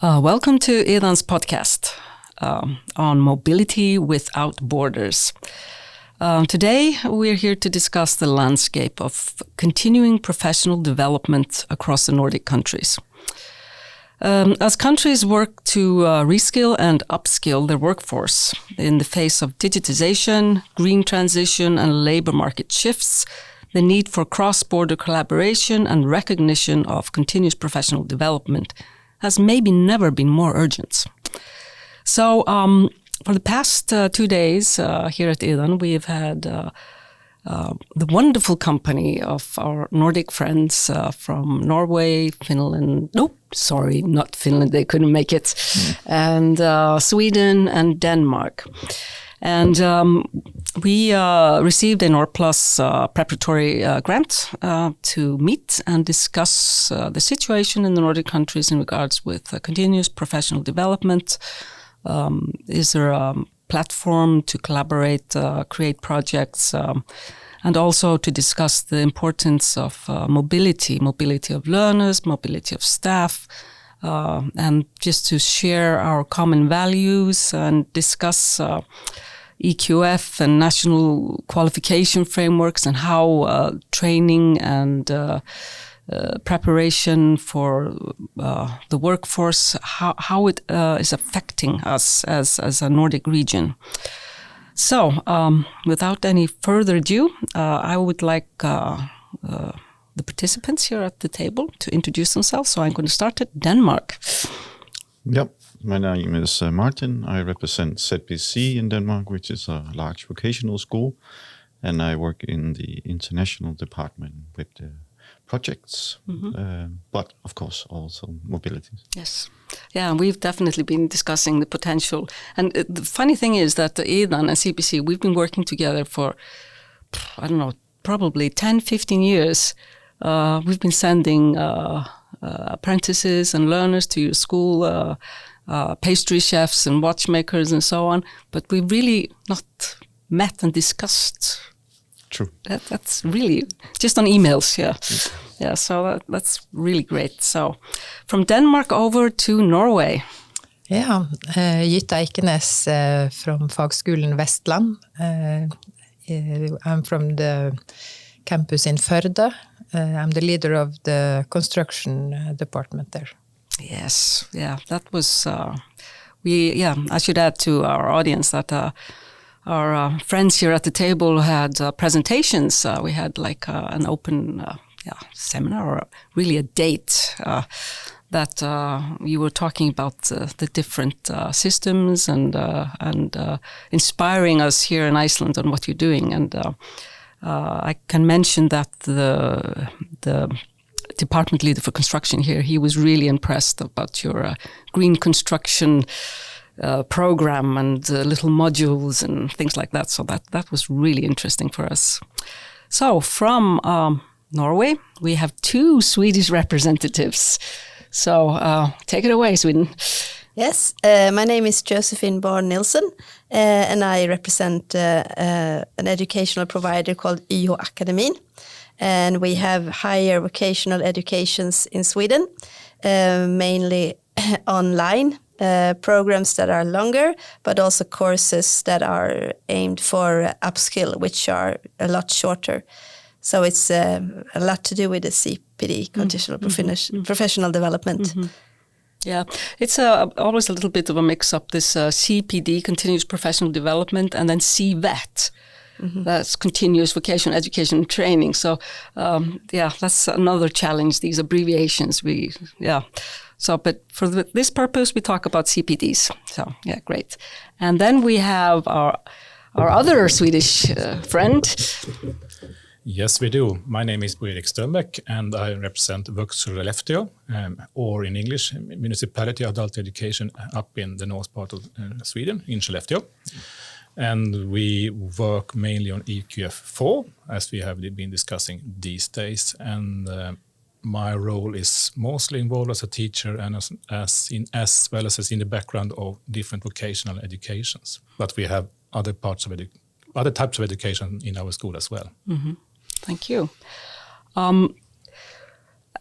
Welcome to Iðunnar's podcast on mobility without borders. Today, we're here to discuss the landscape of continuing professional development across the Nordic countries. As countries work to reskill and upskill their workforce in the face of digitization, green transition, and labor market shifts, the need for cross-border collaboration and recognition of continuous professional development has maybe never been more urgent. So for the past 2 days here at Iðunnar, we've had the wonderful company of our Nordic friends from Norway, Finland, not Finland, they couldn't make it, and Sweden and Denmark. And we received a Nordplus preparatory grant to meet and discuss the situation in the Nordic countries in regards with continuous professional development. Is there a platform to collaborate, create projects, and also to discuss the importance of mobility of learners, mobility of staff, and just to share our common values and discuss EQF and national qualification frameworks and how training and preparation for the workforce, how it is affecting us as a Nordic region. So, without any further ado, I would like the participants here at the table to introduce themselves. So I'm going to start at Denmark. Yep. My name is Martin. I represent ZBC in Denmark, which is a large vocational school, and I work in the international department with the projects, but of course also mobility. Yes. Yeah, we've definitely been discussing the potential. And the funny thing is that Iðunnar and CPC, we've been working together for, probably 10, 15 years. We've been sending apprentices and learners to your school, pastry chefs and watchmakers and so on, but we've really not met and discussed. True. That's really just on emails, yeah. Yeah, so that's really great. So from Denmark over to Norway. Yeah, Jytte Eikenes from Fagskolen Vestland. I'm from the campus in Førde. I'm the leader of the construction department there. Yes, yeah, that was, I should add to our audience that our friends here at the table had presentations. We had like an open seminar, or really a date that you were talking about the different systems and inspiring us here in Iceland on what you're doing. And I can mention that the department leader for construction here, he was really impressed about your green construction program and little modules and things like that. So that was really interesting for us. So from Norway, we have 2 Swedish representatives. So take it away, Sweden. Yes, my name is Josefin Born Nilson, and I represent an educational provider called YH Akademin. And we have higher vocational educations in Sweden, mainly online programs that are longer, but also courses that are aimed for upskill, which are a lot shorter. So it's a lot to do with the CPD, continual professional development. Mm-hmm. Yeah, it's always a little bit of a mix-up, this CPD, continuous professional development, and then CVET. That's continuous vocational education and training. So, that's another challenge, these abbreviations. So, but for this purpose, we talk about CPDs. So, yeah, great. And then we have our other Swedish friend. Yes, we do. My name is Bo Erik Strömback, and I represent Skellefteå, or in English, Municipality Adult Education up in the north part of Sweden, in Skellefteå. And we work mainly on EQF4, as we have been discussing these days. And my role is mostly involved as a teacher and as well as in the background of different vocational educations. But we have other types of education in our school as well. Mm-hmm. Thank you.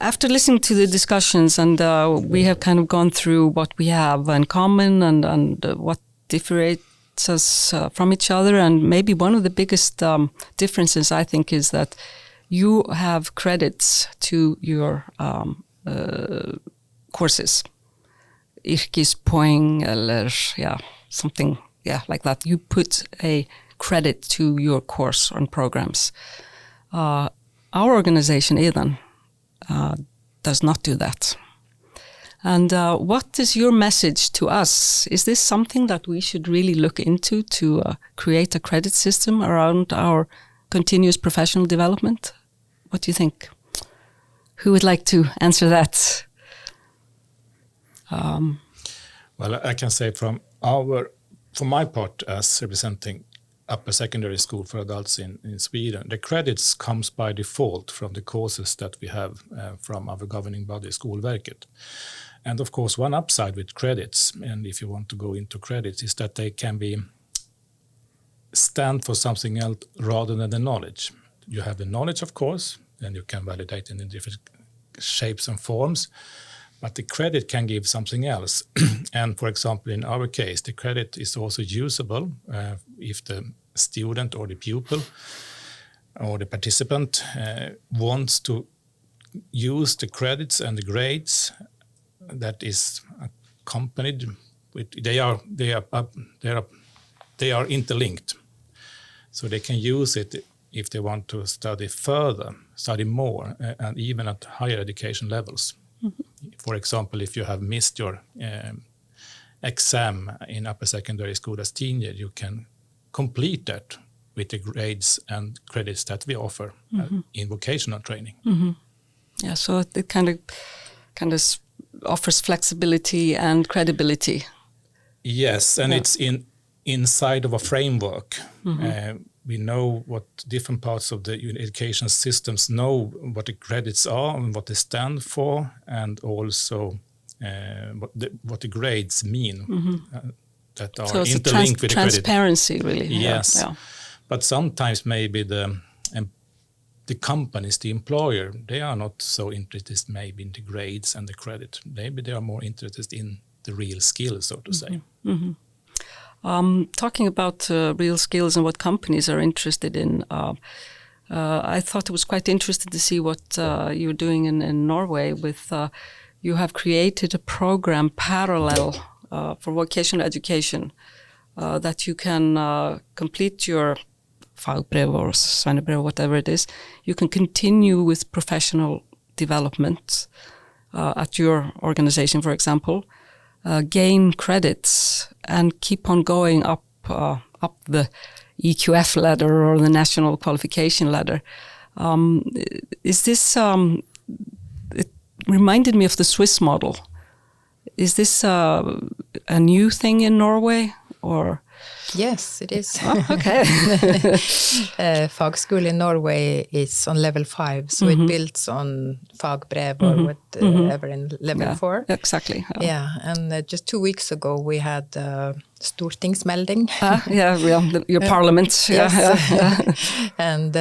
after listening to the discussions, and we have kind of gone through what we have in common and what differentiates us from each other, and maybe one of the biggest differences, I think, is that you have credits to your courses. Yrkespoeng eller something like that. You put a credit to your course and programs. Our organization, Iðunnar, does not do that. And what is your message to us? Is this something that we should really look into to create a credit system around our continuous professional development? What do you think? Who would like to answer that? Well, I can say from my part as representing upper secondary school for adults in Sweden, the credits comes by default from the courses that we have from our governing body, Skolverket. And of course, one upside with credits, and if you want to go into credits, is that they can stand for something else rather than the knowledge. You have the knowledge, of course, and you can validate in different shapes and forms, but the credit can give something else. And for example, in our case, the credit is also usable if the student or the pupil or the participant wants to use the credits and the grades that is accompanied with. They are interlinked, so they can use it if they want to study further, study more, and even at higher education levels. Mm-hmm. For example, if you have missed your exam in upper secondary school as teenager, you can complete that with the grades and credits that we offer in vocational training. Mm-hmm. Yeah, so it kind of offers flexibility and credibility. Yes, and it's inside of a framework. Mm-hmm. We know what different parts of the education systems know what the credits are and what they stand for, and also what the grades mean that are so it's interlinked with the credit. Transparency, really. Yes, yeah. But sometimes maybe the companies, the employer, they are not so interested maybe in the grades and the credit. Maybe they are more interested in the real skills, so to say. Mm-hmm. Talking about real skills and what companies are interested in, I thought it was quite interesting to see what you're doing in Norway with, you have created a program parallel for vocational education that you can complete your fagbrev or svennebrev, whatever it is. You can continue with professional development at your organization, for example. Gain credits and keep on going up the EQF ladder or the national qualification ladder. Is this? It reminded me of the Swiss model. Is this a new thing in Norway, or? Yes, it is. Oh, okay. Fagskole in Norway is on level 5, so it builds on fagbrev or whatever in level 4. Exactly. Yeah, and just 2 weeks ago we had Stortingsmelding. Your parliament. Yes. And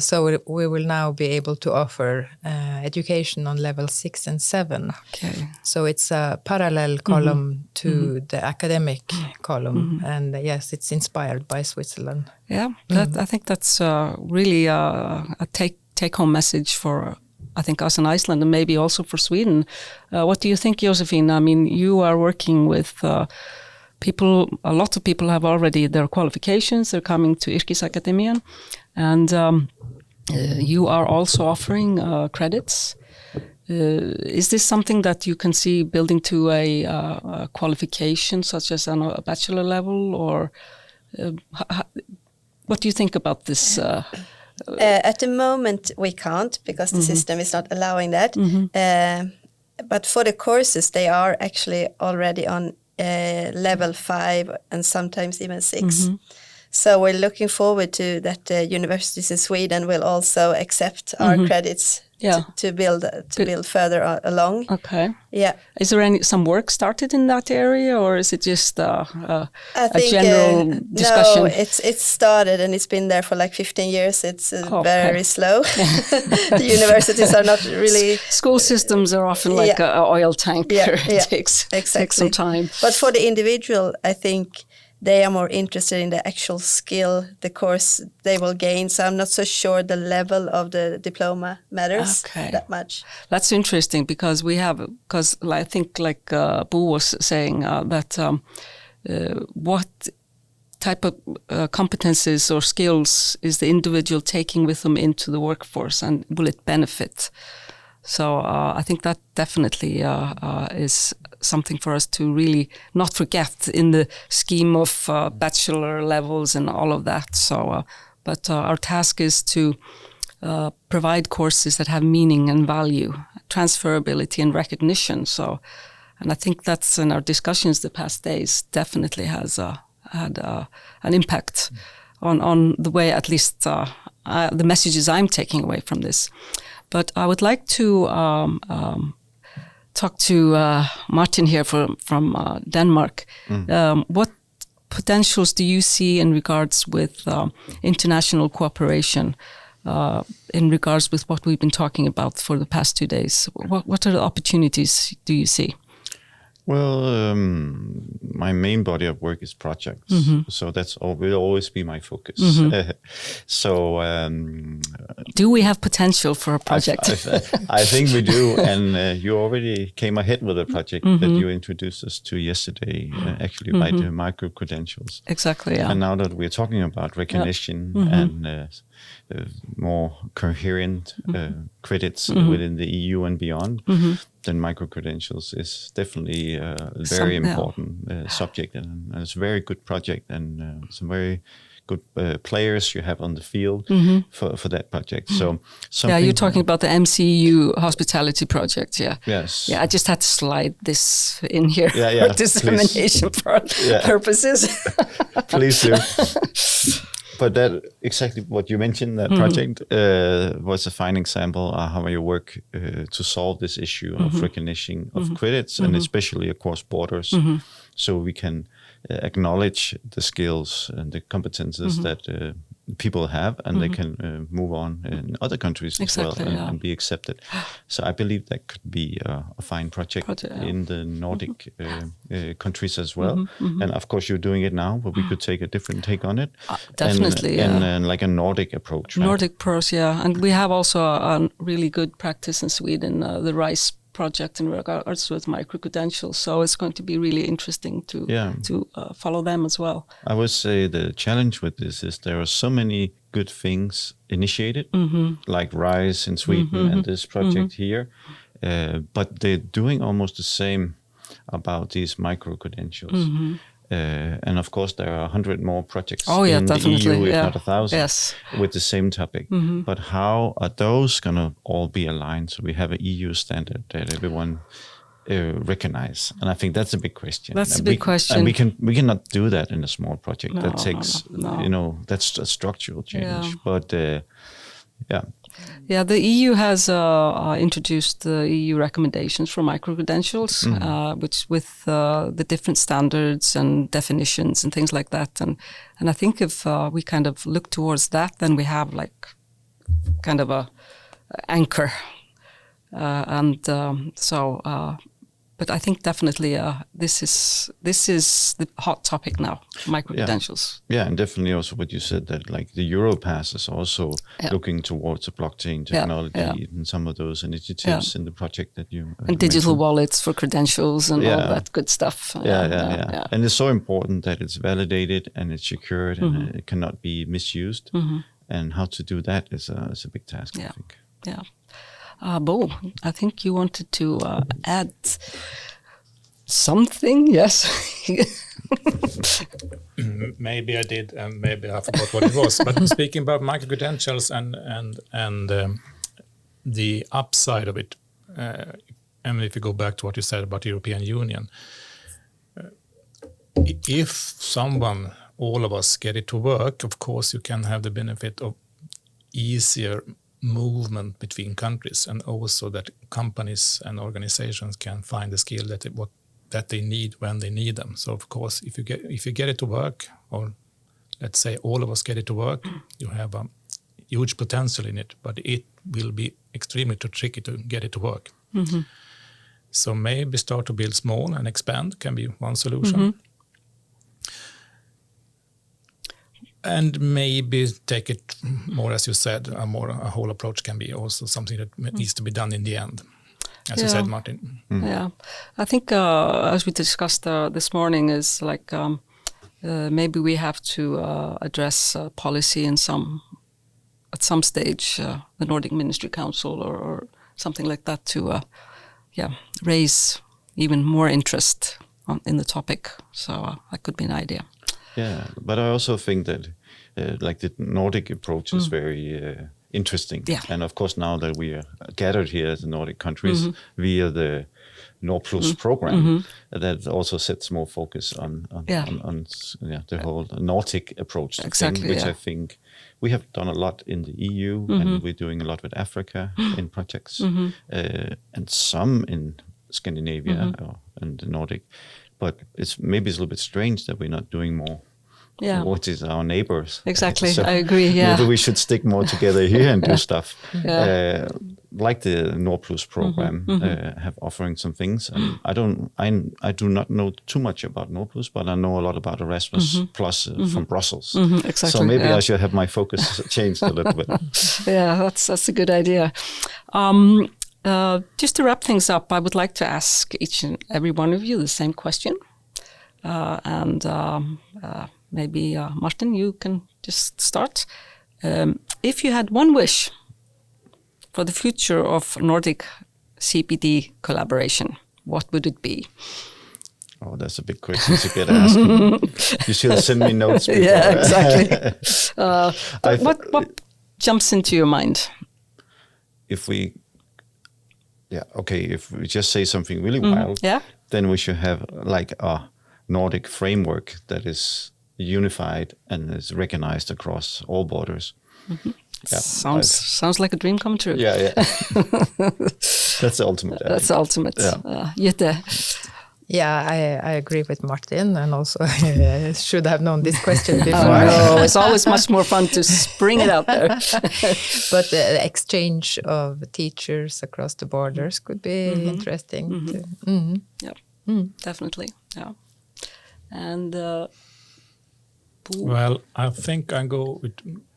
so we will now be able to offer education on level 6 and 7. Okay. So it's a parallel column to the academic column, and yes, it's inspired by Switzerland. Yeah, I think that's really a take-home message for, I think, us in Iceland and maybe also for Sweden. What do you think, Josefin? I mean, you are working with people, a lot of people have already their qualifications, they're coming to Yrkesakademian, and you are also offering credits. Is this something that you can see building to a qualification, such as on a bachelor level, or what do you think about this? At the moment, we can't because the system is not allowing that. But for the courses, they are actually already on level 5 and sometimes even 6. So we're looking forward to that universities in Sweden will also accept our credits to build further along. Okay. Yeah. Is there some work started in that area, or is it just a general discussion? No, it's started and it's been there for like 15 years. It's very slow. The universities are not really... School systems are often like an oil tank. It takes some time. But for the individual, I think they are more interested in the actual skill, the course they will gain. So I'm not so sure the level of the diploma matters that much. That's interesting because I think like Bo was saying that what type of competences or skills is the individual taking with them into the workforce, and will it benefit? So I think that definitely is something for us to really not forget in the scheme of bachelor levels and all of that. So, but our task is to provide courses that have meaning and value, transferability and recognition. So, and I think that's in our discussions the past days definitely has had an impact on the way, at least the messages I'm taking away from this. But I would like to talk to Martin here from Denmark. What potentials do you see in regards with international cooperation, in regards with what we've been talking about for the past 2 days? What are the opportunities do you see? Well, my main body of work is projects, so will always be my focus. So, do we have potential for a project? I think we do, and you already came ahead with a project that you introduced us to yesterday, actually by the micro credentials. Exactly. Yeah. And now that we're talking about recognition and more coherent credits within the EU and beyond, then micro-credentials is definitely a very important subject, and it's a very good project, and some very good players you have on the field for that project. So you're talking about the MCU hospitality project, Yes. Yeah, I just had to slide this in here for dissemination purposes. Please do. But that exactly what you mentioned, that project was a fine example of how you work to solve this issue of recognition of credits, and especially across borders, so we can acknowledge the skills and the competences that people have, and they can move on in other countries as well and be accepted. So I believe that could be a fine project in the Nordic countries as well. And of course you're doing it now, but we could take a different take on it. Definitely. And like a Nordic approach. Right? Nordic approach, And we have also a really good practice in Sweden, the RISE project in regards with micro-credentials. So it's going to be really interesting to follow them as well. I would say the challenge with this is there are so many good things initiated, like RISE in Sweden and this project here, but they're doing almost the same about these micro-credentials. And of course, there are 100 more projects in the EU, if not 1,000, with the same topic. But how are those going to all be aligned so we have an EU standard that everyone recognize? And I think that's a big question. That's a big question. And we cannot do that in a small project. That takes, that's a structural change. But Yeah, the EU has introduced the EU recommendations for micro-credentials, which with the different standards and definitions and things like that. And I think if we kind of look towards that, then we have like kind of a anchor. But I think definitely this is the hot topic now, micro-credentials. Yeah, and definitely also what you said, that like the Europass is also looking towards a blockchain technology and some of those initiatives in the project that you and digital wallets for credentials and all that good stuff. And it's so important that it's validated and it's secured and it cannot be misused. And how to do that is a big task, I think. Yeah. Bo, I think you wanted to add something, yes? Maybe I did, and maybe I forgot what it was. But speaking about micro-credentials and the upside of it, and if you go back to what you said about the European Union, if someone all of us get it to work, of course you can have the benefit of easier movement between countries, and also that companies and organizations can find the skill that they need when they need them. So of course, if you get it to work, or let's say all of us get it to work, you have a huge potential in it, but it will be extremely too tricky to get it to work. Mm-hmm. So maybe start to build small and expand can be one solution. Mm-hmm. And maybe take it more, as you said, a whole approach can be also something that needs to be done in the end, as you said, Martin. Mm. Yeah, I think as we discussed this morning is like maybe we have to address policy at some stage, the Nordic Ministry Council or something like that to raise even more interest in the topic. So that could be an idea. Yeah, but I also think that like the Nordic approach is very interesting. Yeah. And of course, now that we are gathered here as the Nordic countries via the Nordplus program, that also sets more focus on the whole Nordic approach thing, which I think we have done a lot in the EU, and we're doing a lot with Africa in projects, and some in Scandinavia and the Nordic. But it's a little bit strange that we're not doing more. Yeah, which is our neighbors. Exactly, so I agree. Yeah, maybe we should stick more together here and do stuff. Like the Nordplus program, have offering some things. And I do not know too much about Nordplus, but I know a lot about Erasmus Plus from Brussels. Exactly. So maybe I should have my focus changed a little bit. Yeah, that's a good idea. Just to wrap things up, I would like to ask each and every one of you the same question. Maybe, Martin, you can just start. If you had one wish for the future of Nordic CPD collaboration, what would it be? Oh, that's a big question to get asked. You should send me notes before. Yeah, exactly. What jumps into your mind? If we just say something really wild, then we should have like a Nordic framework that is unified and is recognized across all borders. Yeah, sounds like a dream come true. Yeah. That's the ultimate. That's the ultimate. Yeah. Jytte. Yeah, I agree with Martin, and also I should have known this question before. No, it's always much more fun to spring it out there. But the exchange of teachers across the borders could be interesting too. Yeah, definitely. Yeah, and well, I think I go with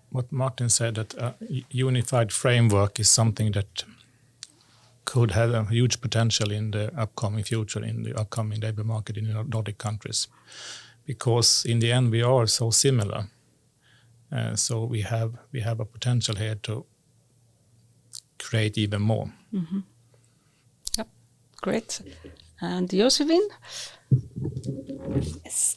what Martin said, that a unified framework is something that could have a huge potential in the upcoming future, in the upcoming labor market in the Nordic countries, because in the end we are so similar. So we have a potential here to create even more. Yep, great. And Josefin? Yes.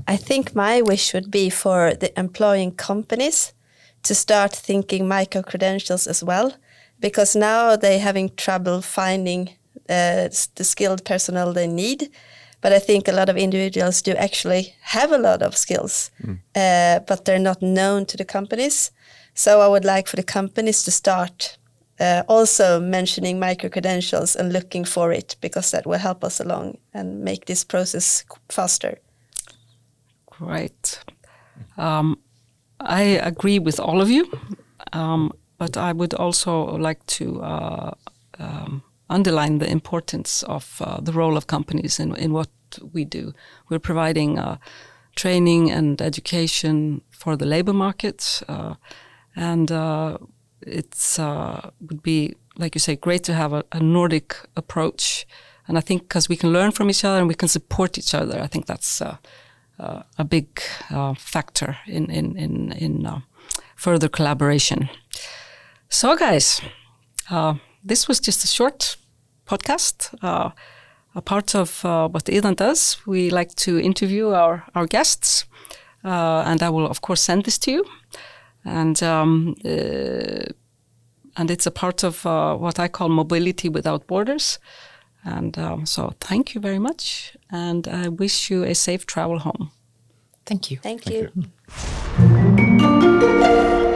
I think my wish would be for the employing companies to start thinking micro-credentials as well, because now they're having trouble finding the skilled personnel they need. But I think a lot of individuals do actually have a lot of skills, but they're not known to the companies. So I would like for the companies to start also mentioning micro-credentials and looking for it, because that will help us along and make this process faster. Great. I agree with all of you, but I would also like to underline the importance of the role of companies in what we do. We're providing training and education for the labor market, and it's would be, like you say, great to have a Nordic approach. And I think because we can learn from each other and we can support each other, I think that's a big factor in further collaboration. So guys, this was just a short podcast, a part of what Iðunn does. We like to interview our guests, and I will of course send this to you. And it's a part of what I call mobility without borders. And so thank you very much, and I wish you a safe travel home. Thank you. Thank Thank you. you.